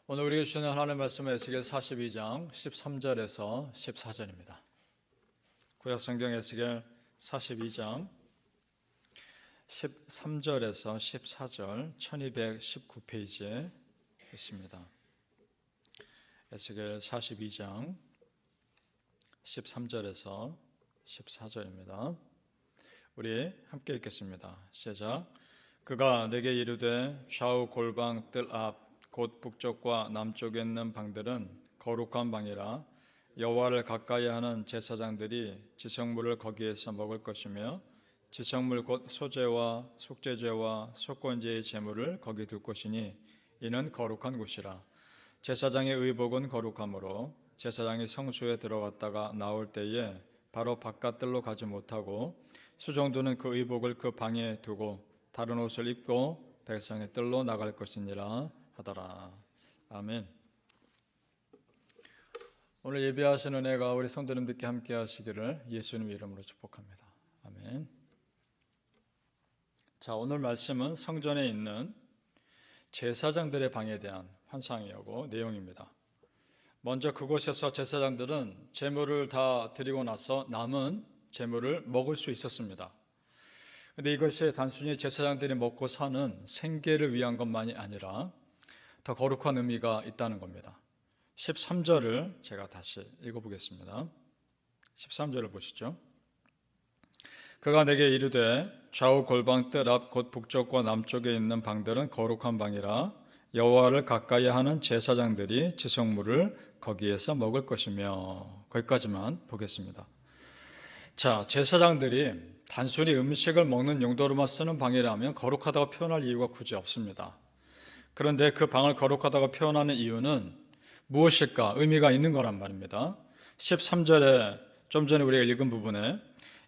오늘 우리에게 주시는 하나님의 말씀은 에스겔 42장 13절에서 14절입니다. 구약성경 에스겔 42장 13절에서 14절 1219페이지에 있습니다. 에스겔 42장 13절에서 14절입니다. 우리 함께 읽겠습니다. 시작. 그가 내게 이르되 좌우 골방 뜰 앞 곧 북쪽과 남쪽에 있는 방들은 거룩한 방이라 여호와를 가까이 하는 제사장들이 지성물을 거기에서 먹을 것이며 지성물 곧 소제와 속죄제와 속건제의 제물을 거기 둘 것이니 이는 거룩한 곳이라. 제사장의 의복은 거룩하므로 제사장이 성소에 들어갔다가 나올 때에 바로 바깥들로 가지 못하고 수종도는 그 의복을 그 방에 두고 다른 옷을 입고 백성의 뜰로 나갈 것이니라 하더라. 아멘. 오늘 예배하시는 은혜가 우리 성도님들께 함께 하시기를 예수님 이름으로 축복합니다. 아멘. 자, 오늘 말씀은 성전에 있는 제사장들의 방에 대한 환상이고 내용입니다. 먼저 그곳에서 제사장들은 제물을 다 드리고 나서 남은 제물을 먹을 수 있었습니다. 그런데 이것이 단순히 제사장들이 먹고 사는 생계를 위한 것만이 아니라 더 거룩한 의미가 있다는 겁니다. 13절을 제가 다시 읽어보겠습니다. 13절을 보시죠. 그가 내게 이르되 좌우 골방 뜰 앞 곧 북쪽과 남쪽에 있는 방들은 거룩한 방이라 여호와를 가까이 하는 제사장들이 지성물을 거기에서 먹을 것이며. 거기까지만 보겠습니다. 자, 제사장들이 단순히 음식을 먹는 용도로만 쓰는 방이라면 거룩하다고 표현할 이유가 굳이 없습니다. 그런데 그 방을 거룩하다고 표현하는 이유는 무엇일까? 의미가 있는 거란 말입니다. 13절에 좀 전에 우리가 읽은 부분에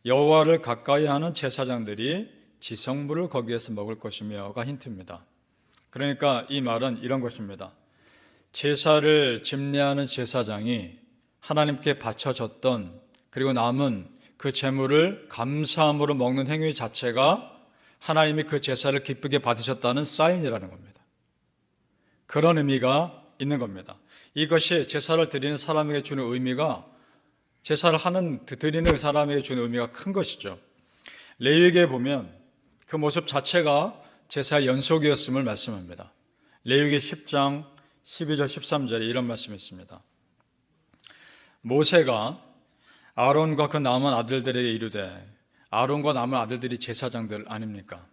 여호와를 가까이 하는 제사장들이 지성물을 거기에서 먹을 것이며가 힌트입니다. 그러니까 이 말은 이런 것입니다. 제사를 집례하는 제사장이 하나님께 바쳐졌던 그리고 남은 그 제물을 감사함으로 먹는 행위 자체가 하나님이 그 제사를 기쁘게 받으셨다는 사인이라는 겁니다. 그런 의미가 있는 겁니다. 이것이 제사를 드리는 사람에게 주는 의미가 제사를 드리는 사람에게 주는 의미가 큰 것이죠. 레위기에 보면 그 모습 자체가 제사의 연속이었음을 말씀합니다. 레위기 10장 12절 13절에 이런 말씀이 있습니다. 모세가 아론과 그 남은 아들들에게 이르되, 아론과 남은 아들들이 제사장들 아닙니까?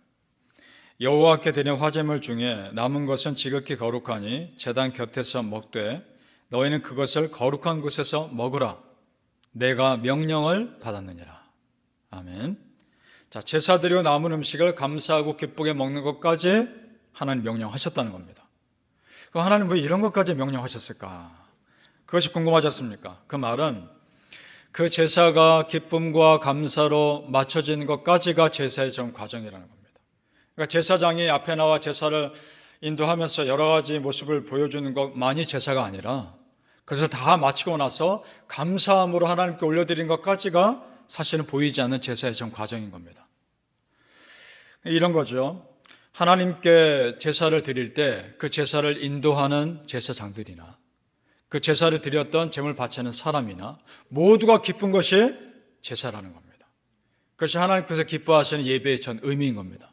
여호와께 드린 화제물 중에 남은 것은 지극히 거룩하니 제단 곁에서 먹되 너희는 그것을 거룩한 곳에서 먹으라. 내가 명령을 받았느니라. 아멘. 자, 제사 드리고 남은 음식을 감사하고 기쁘게 먹는 것까지 하나님 명령하셨다는 겁니다. 그럼 하나님 왜 이런 것까지 명령하셨을까? 그것이 궁금하지 않습니까? 그 말은 그 제사가 기쁨과 감사로 맞춰진 것까지가 제사의 전 과정이라는 겁니다. 그러니까 제사장이 앞에 나와 제사를 인도하면서 여러 가지 모습을 보여주는 것만이 제사가 아니라 그래서 다 마치고 나서 감사함으로 하나님께 올려드린 것까지가 사실은 보이지 않는 제사의 전 과정인 겁니다. 이런 거죠. 하나님께 제사를 드릴 때 그 제사를 인도하는 제사장들이나 그 제사를 드렸던 제물 바치는 사람이나 모두가 기쁜 것이 제사라는 겁니다. 그것이 하나님께서 기뻐하시는 예배의 전 의미인 겁니다.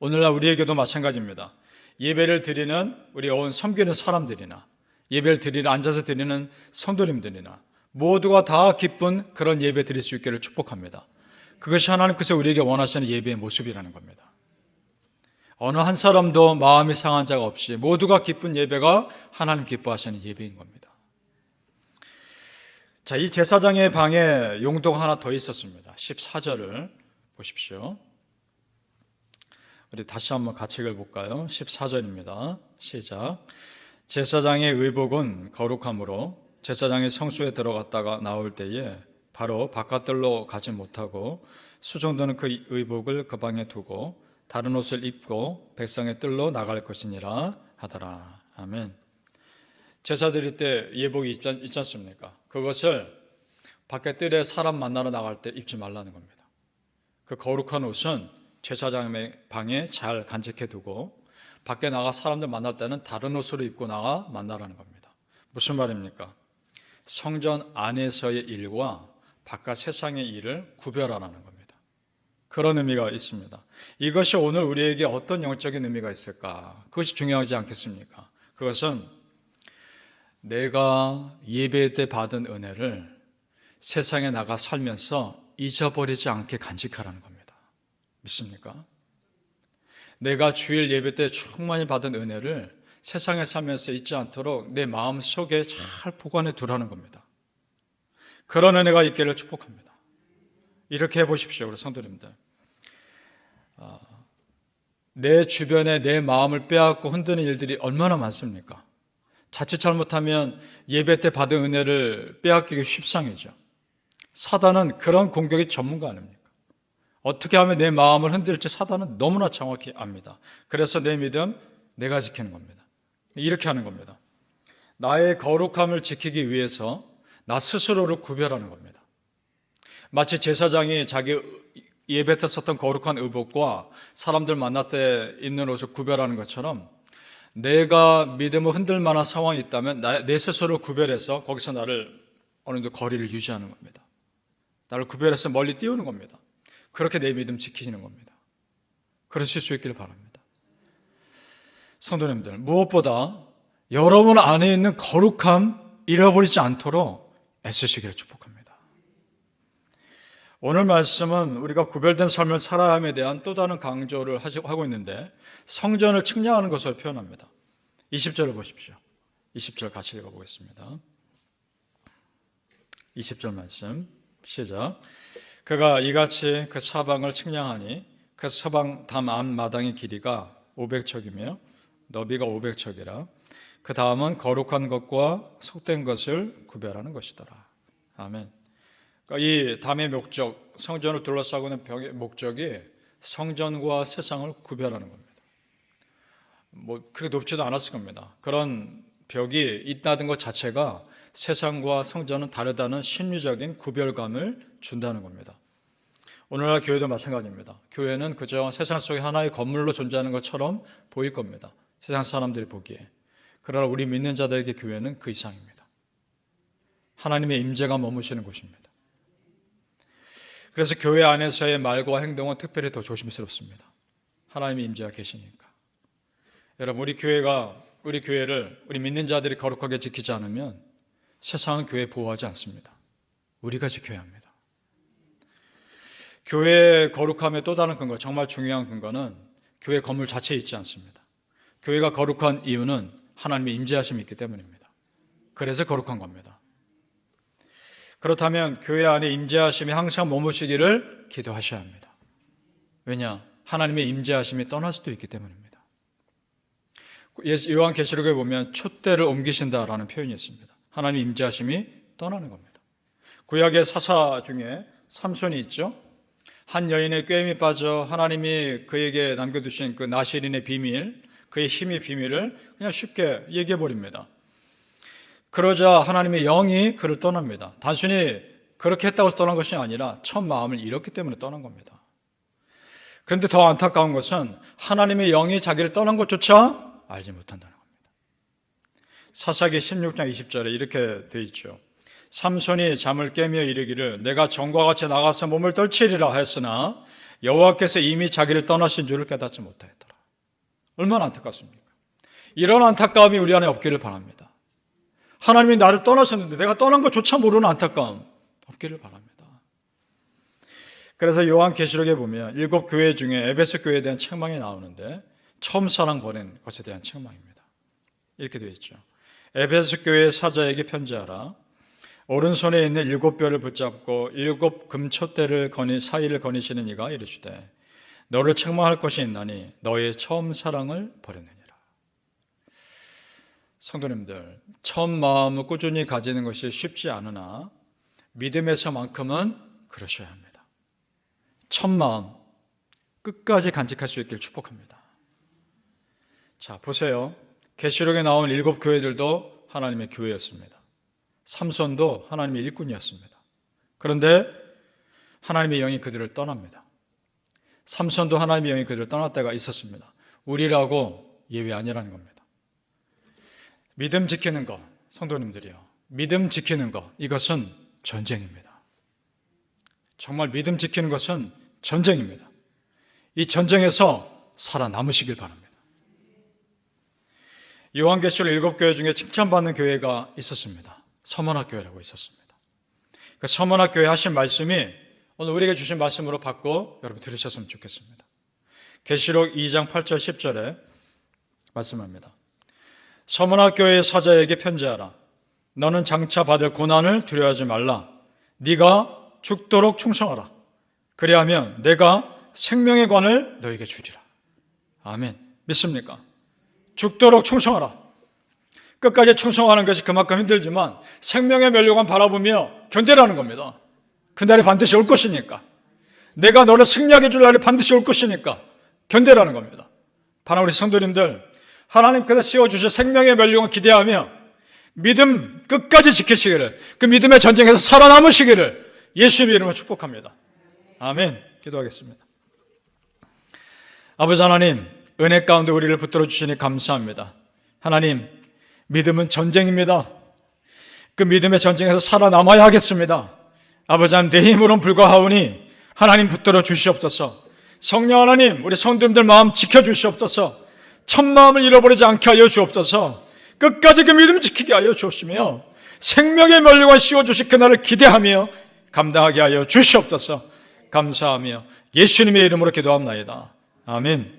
오늘날 우리에게도 마찬가지입니다. 예배를 드리는 우리 온 섬기는 사람들이나 예배를 드리는 앉아서 드리는 성도님들이나 모두가 다 기쁜 그런 예배 드릴 수 있기를 축복합니다. 그것이 하나님께서 우리에게 원하시는 예배의 모습이라는 겁니다. 어느 한 사람도 마음이 상한 자가 없이 모두가 기쁜 예배가 하나님 기뻐하시는 예배인 겁니다. 자, 이 제사장의 방에 용도가 하나 더 있었습니다. 14절을 보십시오. 우리 다시 한번 같이 읽어볼까요? 14절입니다. 시작. 제사장의 의복은 거룩하므로 제사장이 성소에 들어갔다가 나올 때에 바로 바깥들로 가지 못하고 수종도는 그 의복을 그 방에 두고 다른 옷을 입고 백성의 뜰로 나갈 것이니라 하더라. 아멘. 제사 드릴 때 예복이 있지 않습니까? 그것을 밖에 뜰에 사람 만나러 나갈 때 입지 말라는 겁니다. 그 거룩한 옷은 제사장의 방에 잘 간직해 두고 밖에 나가 사람들 만날 때는 다른 옷으로 입고 나가 만나라는 겁니다. 무슨 말입니까? 성전 안에서의 일과 바깥 세상의 일을 구별하라는 겁니다. 그런 의미가 있습니다. 이것이 오늘 우리에게 어떤 영적인 의미가 있을까? 그것이 중요하지 않겠습니까? 그것은 내가 예배 때 받은 은혜를 세상에 나가 살면서 잊어버리지 않게 간직하라는 겁니다. 믿습니까? 내가 주일 예배 때 충만히 받은 은혜를 세상에 살면서 잊지 않도록 내 마음 속에 잘 보관해 두라는 겁니다. 그런 은혜가 있기를 축복합니다. 이렇게 해보십시오, 우리 성도님들. 내 주변에 내 마음을 빼앗고 흔드는 일들이 얼마나 많습니까? 자칫 잘못하면 예배 때 받은 은혜를 빼앗기기 쉽상이죠. 사단은 그런 공격이 전문가 아닙니까? 어떻게 하면 내 마음을 흔들지 사단은 너무나 정확히 압니다. 그래서 내 믿음 내가 지키는 겁니다. 이렇게 하는 겁니다. 나의 거룩함을 지키기 위해서 나 스스로를 구별하는 겁니다. 마치 제사장이 자기 예배 때 썼던 거룩한 의복과 사람들 만났을 때 입는 옷을 구별하는 것처럼 내가 믿음을 흔들 만한 상황이 있다면 내 스스로를 구별해서 거기서 나를 어느 정도 거리를 유지하는 겁니다. 나를 구별해서 멀리 띄우는 겁니다. 그렇게 내 믿음 지키는 겁니다. 그러실 수 있기를 바랍니다. 성도님들, 무엇보다 여러분 안에 있는 거룩함 잃어버리지 않도록 애쓰시기를 축복합니다. 오늘 말씀은 우리가 구별된 삶을 살아야 함에 대한 또 다른 강조를 하고 있는데 성전을 측량하는 것으로 표현합니다. 20절을 보십시오. 20절 같이 읽어보겠습니다. 20절 말씀 시작. 그가 이같이 그 사방을 측량하니 그 서방 담 앞마당의 길이가 500척이며 너비가 500척이라. 그 다음은 거룩한 것과 속된 것을 구별하는 것이더라. 아멘. 그러니까 이 담의 목적, 성전을 둘러싸고 있는 벽의 목적이 성전과 세상을 구별하는 겁니다. 그렇게 높지도 않았을 겁니다. 그런 벽이 있다는 것 자체가 세상과 성전은 다르다는 심리적인 구별감을 준다는 겁니다. 오늘날 교회도 마찬가지입니다. 교회는 그저 세상 속에 하나의 건물로 존재하는 것처럼 보일 겁니다. 세상 사람들이 보기에. 그러나 우리 믿는 자들에게 교회는 그 이상입니다. 하나님의 임재가 머무시는 곳입니다. 그래서 교회 안에서의 말과 행동은 특별히 더 조심스럽습니다. 하나님의 임재가 계시니까. 여러분, 우리 교회를 우리 믿는 자들이 거룩하게 지키지 않으면 세상은 교회 보호하지 않습니다. 우리가 지켜야 합니다. 교회의 거룩함의 또 다른 근거, 정말 중요한 근거는 교회 건물 자체에 있지 않습니다. 교회가 거룩한 이유는 하나님의 임재하심이 있기 때문입니다. 그래서 거룩한 겁니다. 그렇다면 교회 안에 임재하심이 항상 머무시기를 기도하셔야 합니다. 왜냐? 하나님의 임재하심이 떠날 수도 있기 때문입니다. 요한계시록에 보면 촛대를 옮기신다라는 표현이 있습니다. 하나님의 임재하심이 떠나는 겁니다. 구약의 사사 중에 삼손이 있죠. 한 여인의 꾀임에 빠져 하나님이 그에게 남겨두신 그 나실인의 비밀, 그의 힘의 비밀을 그냥 쉽게 얘기해버립니다. 그러자 하나님의 영이 그를 떠납니다. 단순히 그렇게 했다고 해서 떠난 것이 아니라 첫 마음을 잃었기 때문에 떠난 겁니다. 그런데 더 안타까운 것은 하나님의 영이 자기를 떠난 것조차 알지 못한다는 겁니다. 사사기 16장 20절에 이렇게 돼 있죠. 삼손이 잠을 깨며 이르기를 내가 전과 같이 나가서 몸을 떨치리라 했으나 여호와께서 이미 자기를 떠나신 줄을 깨닫지 못하였더라. 얼마나 안타깝습니까? 이런 안타까움이 우리 안에 없기를 바랍니다. 하나님이 나를 떠나셨는데 내가 떠난 것조차 모르는 안타까움 없기를 바랍니다. 그래서 요한계시록에 보면 7교회 중에 에베소 교회에 대한 책망이 나오는데 처음 사랑 보낸 것에 대한 책망입니다. 이렇게 되어 있죠. 에베소 교회 사자에게 편지하라. 오른손에 있는 7뼈를 붙잡고 7 금촛대를 사이를 거니시는 이가 이르시되 너를 책망할 것이 있나니 너의 처음 사랑을 버렸느니라. 성도님들, 처음 마음을 꾸준히 가지는 것이 쉽지 않으나 믿음에서만큼은 그러셔야 합니다. 첫 마음 끝까지 간직할 수 있기를 축복합니다. 자, 보세요. 계시록에 나온 7교회들도 하나님의 교회였습니다. 삼손도 하나님의 일꾼이었습니다. 그런데 하나님의 영이 그들을 떠납니다. 삼손도 하나님의 영이 그들을 떠날 때가 있었습니다. 우리라고 예외 아니라는 겁니다. 믿음 지키는 것, 성도님들이요, 믿음 지키는 것, 이것은 전쟁입니다. 정말 믿음 지키는 것은 전쟁입니다. 이 전쟁에서 살아남으시길 바랍니다. 요한계시록 7교회 중에 칭찬받는 교회가 있었습니다. 서문학교회라고 있었습니다. 그 서문학교회 하신 말씀이 오늘 우리에게 주신 말씀으로 받고 여러분 들으셨으면 좋겠습니다. 계시록 2장 8절 10절에 말씀합니다. 서문학교회의 사자에게 편지하라. 너는 장차 받을 고난을 두려워하지 말라. 네가 죽도록 충성하라. 그리하면 내가 생명의 관을 너에게 주리라. 아멘. 믿습니까? 죽도록 충성하라. 끝까지 충성하는 것이 그만큼 힘들지만 생명의 면류관 바라보며 견뎌라는 겁니다. 그날이 반드시 올 것이니까. 내가 너를 승리하게 줄 날이 반드시 올 것이니까 견뎌라는 겁니다. 바로 우리 성도님들, 하나님께서 씌워주실 생명의 면류관 기대하며 믿음 끝까지 지키시기를, 그 믿음의 전쟁에서 살아남으시기를 예수님의 이름으로 축복합니다. 아멘. 기도하겠습니다. 아버지 하나님, 은혜 가운데 우리를 붙들어 주시니 감사합니다. 하나님, 믿음은 전쟁입니다. 그 믿음의 전쟁에서 살아남아야 하겠습니다. 아버지 하나님, 내 힘으로는 불과하오니 하나님 붙들어 주시옵소서. 성령 하나님, 우리 성도님들 마음 지켜주시옵소서. 첫 마음을 잃어버리지 않게 하여 주옵소서. 끝까지 그 믿음 지키게 하여 주옵시며 생명의 면류관 씌워주실 그날을 기대하며 감당하게 하여 주시옵소서. 감사하며 예수님의 이름으로 기도합나이다. 아멘.